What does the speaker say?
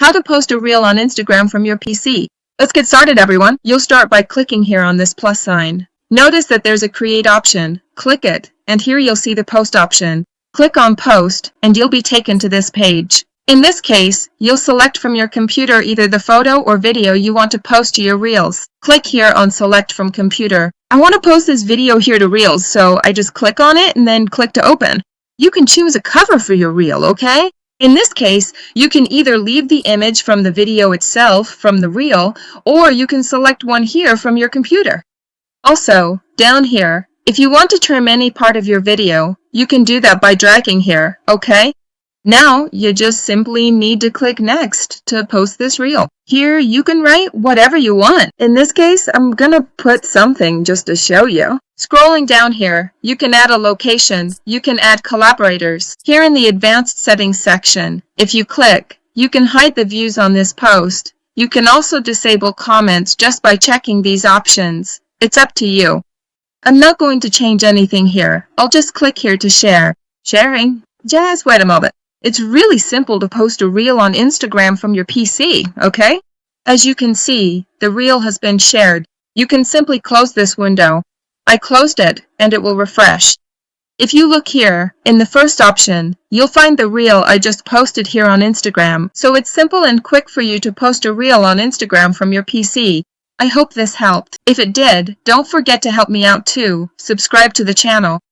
How to post a reel on Instagram from your PC. Let's get started, everyone. You'll start by clicking here on this plus sign. Notice that there's a create option. Click it, and here you'll see the post option. Click on post, and you'll be taken to this page. In this case, you'll select from your computer either the photo or video you want to post to your reels. Click here on select from computer. I want to post this video here to reels, so I just click on it and then click to open. You can choose a cover for your reel, okay? In this case, you can either leave the image from the video itself from the reel, or you can select one here from your computer. Also, down here, if you want to trim any part of your video, you can do that by dragging here, okay? Now, you just simply need to click next to post this reel. Here, you can write whatever you want. In this case, I'm gonna put something just to show you. Scrolling down here, you can add a location. You can add collaborators. Here in the advanced settings section, if you click, you can hide the views on this post. You can also disable comments just by checking these options. It's up to you. I'm not going to change anything here. I'll just click here to share. Sharing. Just wait a moment. It's really simple to post a reel on Instagram from your PC, okay? As you can see, the reel has been shared. You can simply close this window. I closed it, and it will refresh. If you look here, in the first option, you'll find the reel I just posted here on Instagram. So it's simple and quick for you to post a reel on Instagram from your PC. I hope this helped. If it did, don't forget to help me out too. Subscribe to the channel.